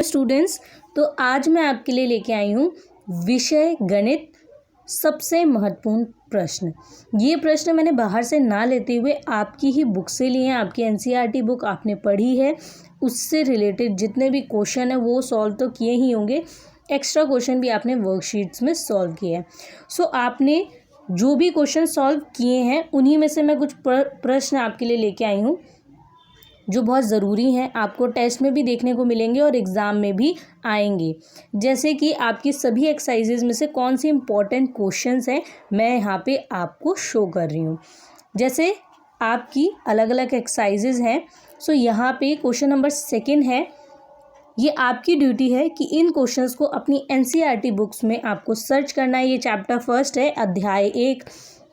Students, तो आज मैं आपके लिए लेके आई हूँ विषय गणित सबसे महत्वपूर्ण प्रश्न। ये प्रश्न मैंने बाहर से ना लेते हुए आपकी ही बुक से लिए हैं। आपकी एनसीईआरटी बुक आपने पढ़ी है, उससे रिलेटेड जितने भी क्वेश्चन है वो सॉल्व तो किए ही होंगे। एक्स्ट्रा क्वेश्चन भी आपने वर्कशीट्स में सॉल्व किए हैं। सो आपने जो भी क्वेश्चन सॉल्व किए हैं उन्हीं में से मैं कुछ प्रश्न आपके लिए लेके आई हूँ जो बहुत ज़रूरी हैं, आपको टेस्ट में भी देखने को मिलेंगे और एग्ज़ाम में भी आएंगे। जैसे कि आपकी सभी एक्सरसाइजेज में से कौन सी इंपॉर्टेंट क्वेश्चंस हैं मैं यहाँ पे आपको शो कर रही हूँ। जैसे आपकी अलग अलग एक्सरसाइजेज हैं। सो यहाँ पे क्वेश्चन नंबर 2 है। ये आपकी ड्यूटी है कि इन क्वेश्चंस को अपनी एनसीईआरटी बुक्स में आपको सर्च करना है। ये चैप्टर 1 है, अध्याय 1।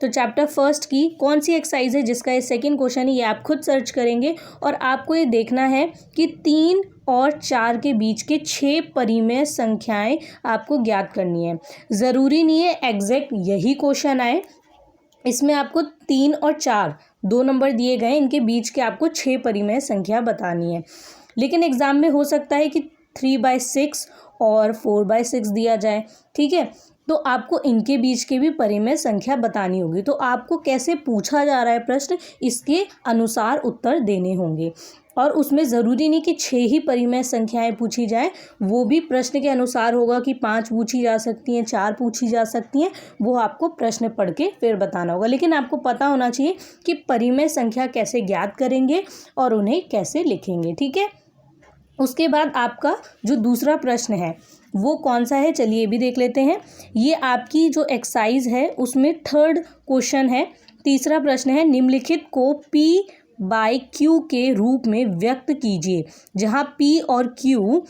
तो चैप्टर 1 की कौन सी एक्सरसाइज है जिसका ये 2nd क्वेश्चन है, ये आप खुद सर्च करेंगे और आपको ये देखना है कि 3 और 4 के बीच के 6 परिमेय संख्याएं आपको ज्ञात करनी है। ज़रूरी नहीं है एग्जैक्ट यही क्वेश्चन आए, इसमें आपको 3 और 4 2 नंबर दिए गए, इनके बीच के आपको 6 परिमेय संख्या बतानी है। लेकिन एग्ज़ाम में हो सकता है कि 3/6 और 4/6 दिया जाए, ठीक है। तो आपको इनके बीच के भी परिमेय संख्या बतानी होगी। तो आपको कैसे पूछा जा रहा है प्रश्न, इसके अनुसार उत्तर देने होंगे। और उसमें ज़रूरी नहीं कि 6 ही परिमेय संख्याएं पूछी जाएं, वो भी प्रश्न के अनुसार होगा कि 5 पूछी जा सकती हैं, 4 पूछी जा सकती हैं। वो आपको प्रश्न पढ़ के फिर बताना होगा। लेकिन आपको पता होना चाहिए कि परिमेय संख्या कैसे ज्ञात करेंगे और उन्हें कैसे लिखेंगे, ठीक है। उसके बाद आपका जो दूसरा प्रश्न है वो कौन सा है, चलिए ये भी देख लेते हैं। ये आपकी जो एक्सरसाइज है उसमें 3rd क्वेश्चन है। तीसरा प्रश्न है, निम्नलिखित को P/Q के रूप में व्यक्त कीजिए, जहाँ P और Q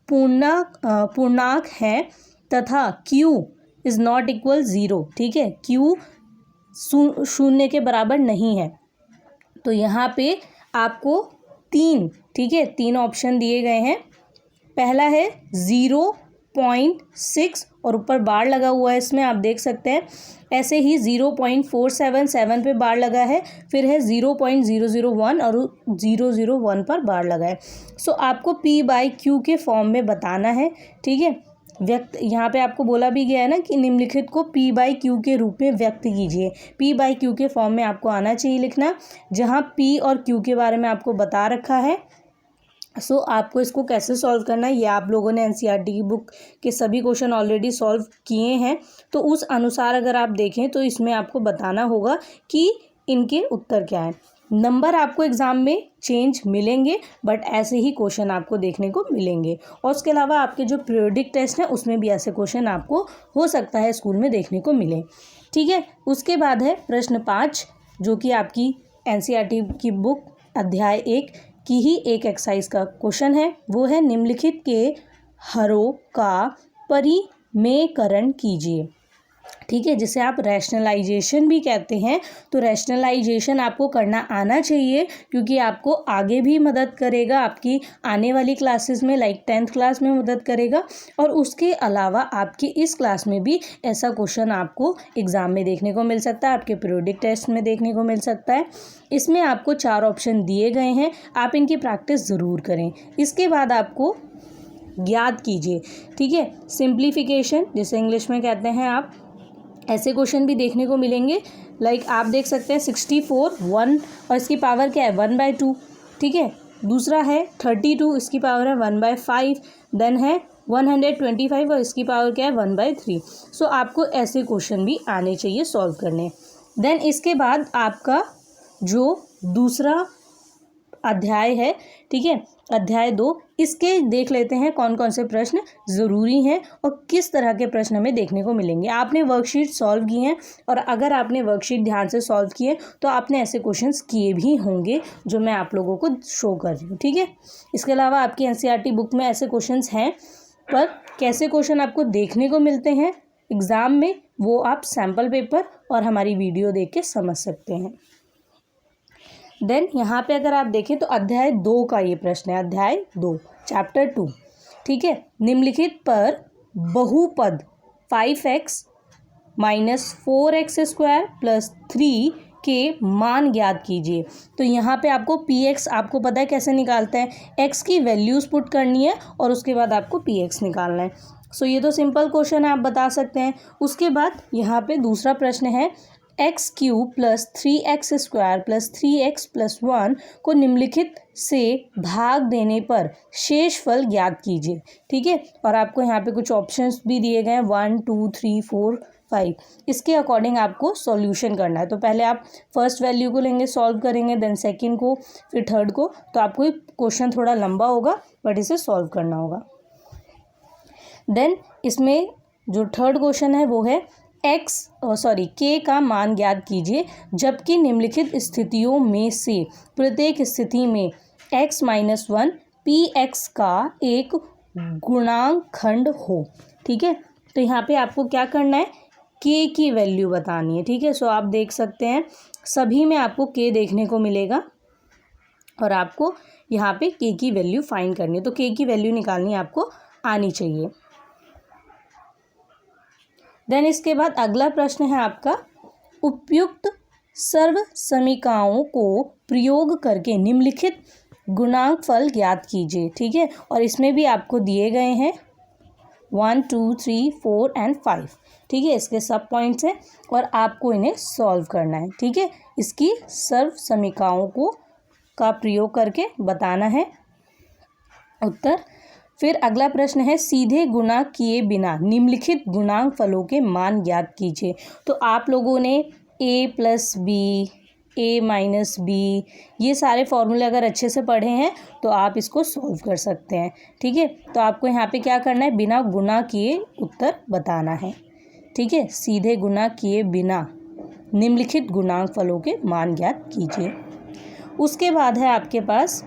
पूर्णांक हैं तथा Q इज नॉट इक्वल 0, ठीक है। Q 0 के बराबर नहीं है। तो यहाँ पे आपको 3, ठीक है, 3 ऑप्शन दिए गए हैं। पहला है 0.6 और ऊपर बार लगा हुआ है, इसमें आप देख सकते हैं। ऐसे ही 0.477 पे बार लगा है, फिर है 0.001 और 001 पर बार लगा है। सो आपको P/Q के फॉर्म में बताना है, ठीक है। व्यक्त यहाँ पे आपको बोला भी गया है ना कि निम्नलिखित को P/Q के रूप में व्यक्त कीजिए। P/Q के फॉर्म में आपको आना चाहिए लिखना, जहाँ P और Q के बारे में आपको बता रखा है। सो आपको इसको कैसे सॉल्व करना है, ये आप लोगों ने एनसीईआरटी की बुक के सभी क्वेश्चन ऑलरेडी सॉल्व किए हैं। तो उस अनुसार अगर आप देखें तो इसमें आपको बताना होगा कि इनके उत्तर क्या है। नंबर आपको एग्ज़ाम में चेंज मिलेंगे, बट ऐसे ही क्वेश्चन आपको देखने को मिलेंगे। और उसके अलावा आपके जो पीरियोडिक टेस्ट हैं उसमें भी ऐसे क्वेश्चन आपको हो सकता है स्कूल में देखने को मिले, ठीक है। उसके बाद है प्रश्न 5, जो कि आपकी एनसीईआरटी की बुक अध्याय 1 की ही एक एक्सरसाइज का क्वेश्चन है। वो है, निम्नलिखित के हरों का परिमेयकरण कीजिए, ठीक है, जिसे आप रैशनलाइजेशन भी कहते हैं। तो रैशनलाइजेशन आपको करना आना चाहिए, क्योंकि आपको आगे भी मदद करेगा, आपकी आने वाली क्लासेस में, लाइक 10th क्लास में मदद करेगा। और उसके अलावा आपकी इस क्लास में भी ऐसा क्वेश्चन आपको एग्ज़ाम में देखने को मिल सकता है, आपके पीरियोडिक टेस्ट में देखने को मिल सकता है। इसमें आपको 4 ऑप्शन दिए गए हैं, आप इनकी प्रैक्टिस ज़रूर करें। इसके बाद आपको याद कीजिए, ठीक है, सिंप्लीफिकेशन जिसे इंग्लिश में कहते हैं आप, ऐसे क्वेश्चन भी देखने को मिलेंगे। लाइक आप देख सकते हैं 64 1 और इसकी पावर क्या है 1/2, ठीक है। दूसरा है 32, इसकी पावर है 1/5। देन है 125 और इसकी पावर क्या है 1/3। सो आपको ऐसे क्वेश्चन भी आने चाहिए सॉल्व करने। देन इसके बाद आपका जो दूसरा अध्याय है, ठीक है, अध्याय 2, इसके देख लेते हैं कौन कौन से प्रश्न ज़रूरी हैं और किस तरह के प्रश्न हमें देखने को मिलेंगे। आपने वर्कशीट सॉल्व की हैं, और अगर आपने वर्कशीट ध्यान से सॉल्व किए तो आपने ऐसे क्वेश्चंस किए भी होंगे जो मैं आप लोगों को शो कर रही हूँ, ठीक है। इसके अलावा आपकी एनसीईआरटी बुक में ऐसे क्वेश्चंस हैं, पर कैसे क्वेश्चन आपको देखने को मिलते हैं एग्ज़ाम में वो आप सैम्पल पेपर और हमारी वीडियो देख के समझ सकते हैं। देन यहाँ पे अगर आप देखें तो अध्याय 2 का ये प्रश्न है, अध्याय 2 चैप्टर 2, ठीक है। निम्नलिखित पर बहुपद 5x - 4x² + 3 के मान ज्ञात कीजिए। तो यहाँ पे आपको पी एक्स आपको पता है कैसे निकालते हैं, एक्स की वैल्यूज़ पुट करनी है और उसके बाद आपको पी एक्स निकालना है। सो ये तो सिंपल क्वेश्चन है, आप बता सकते हैं। उसके बाद यहाँ पे दूसरा प्रश्न है, x cube plus 3x square plus 3x plus 1 को निम्नलिखित से भाग देने पर शेष फल ज्ञात कीजिए। ठीक है, और आपको यहाँ पे कुछ ऑप्शंस भी दिए गए हैं 1 2 3 4 5। इसके अकॉर्डिंग आपको सॉल्यूशन करना है। तो पहले आप फर्स्ट वैल्यू को लेंगे, सॉल्व करेंगे, देन सेकंड को, फिर थर्ड को। तो आपको क्वेश्चन थोड़ा लंबा होगा बट इसे सॉल्व करना होगा। देन इसमें जो थर्ड क्वेश्चन है वो है के का मान ज्ञात कीजिए जबकि निम्नलिखित स्थितियों में से प्रत्येक स्थिति में x माइनस 1 पी एक्स का एक गुणांक खंड हो। ठीक है, तो यहाँ पे आपको क्या करना है, k की वैल्यू बतानी है। ठीक है, सो आप देख सकते हैं सभी में आपको k देखने को मिलेगा और आपको यहाँ पे k की वैल्यू फाइंड करनी है। तो k की वैल्यू निकालनी आपको आनी चाहिए। देन इसके बाद अगला प्रश्न है आपका, उपयुक्त सर्व समीकरणों को प्रयोग करके निम्नलिखित गुणांक फल ज्ञात कीजिए। ठीक है, और इसमें भी आपको दिए गए हैं 1 2 3 4 एंड 5। ठीक है, इसके सब पॉइंट्स हैं और आपको इन्हें सॉल्व करना है। ठीक है, इसकी सर्व समीकरणों का प्रयोग करके बताना है उत्तर। फिर अगला प्रश्न है, सीधे गुणा किए बिना निम्नलिखित गुणांक फलों के मान ज्ञात कीजिए। तो आप लोगों ने a plus B, a minus B, ये सारे फॉर्मूले अगर अच्छे से पढ़े हैं तो आप इसको सॉल्व कर सकते हैं। ठीक है, तो आपको यहाँ पे क्या करना है, बिना गुणा किए उत्तर बताना है। ठीक है, सीधे गुणा किए बिना निम्नलिखित गुणांक फलों के मान ज्ञात कीजिए। उसके बाद है आपके पास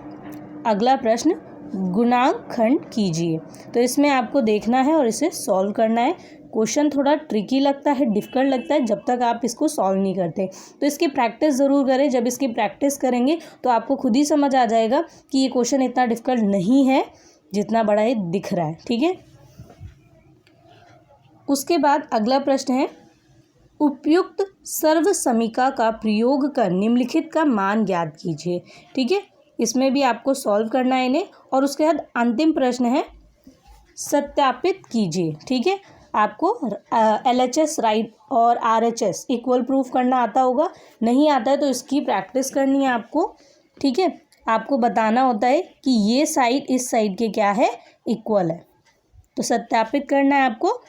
अगला प्रश्न, गुणांक खंड कीजिए। तो इसमें आपको देखना है और इसे सॉल्व करना है। क्वेश्चन थोड़ा ट्रिकी लगता है, डिफ़िकल्ट लगता है जब तक आप इसको सॉल्व नहीं करते। तो इसकी प्रैक्टिस ज़रूर करें। जब इसकी प्रैक्टिस करेंगे तो आपको खुद ही समझ आ जाएगा कि ये क्वेश्चन इतना डिफ़िकल्ट नहीं है जितना बड़ा ये दिख रहा है। ठीक है, उसके बाद अगला प्रश्न है, उपयुक्त सर्व समीकरण का प्रयोग कर निम्नलिखित का मान ज्ञात कीजिए। ठीक है, इसमें भी आपको सॉल्व करना है इन्हें। और उसके बाद अंतिम प्रश्न है, सत्यापित कीजिए। ठीक है, आपको LHS राइट और RHS इक्वल प्रूफ करना आता होगा, नहीं आता है तो इसकी प्रैक्टिस करनी है आपको। ठीक है, आपको बताना होता है कि ये साइड इस साइड के क्या है, इक्वल है, तो सत्यापित करना है आपको।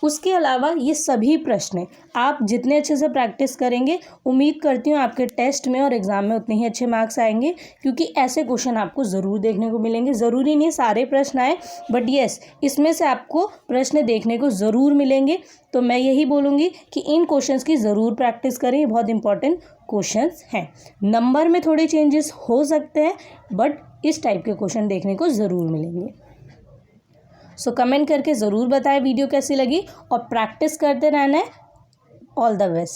उसके अलावा ये सभी प्रश्न आप जितने अच्छे से प्रैक्टिस करेंगे, उम्मीद करती हूँ आपके टेस्ट में और एग्ज़ाम में उतने ही अच्छे मार्क्स आएंगे, क्योंकि ऐसे क्वेश्चन आपको ज़रूर देखने को मिलेंगे। ज़रूरी नहीं सारे प्रश्न आए, बट येस इसमें से आपको प्रश्न देखने को ज़रूर मिलेंगे। तो मैं यही बोलूँगी कि इन क्वेश्चंस की ज़रूर प्रैक्टिस करें, ये बहुत इंपॉर्टेंट क्वेश्चंस हैं। नंबर में थोड़े चेंजेस हो सकते हैं बट इस टाइप के क्वेश्चन देखने को ज़रूर मिलेंगे। सो कमेंट करके ज़रूर बताएं वीडियो कैसी लगी और प्रैक्टिस करते रहना है। All the best.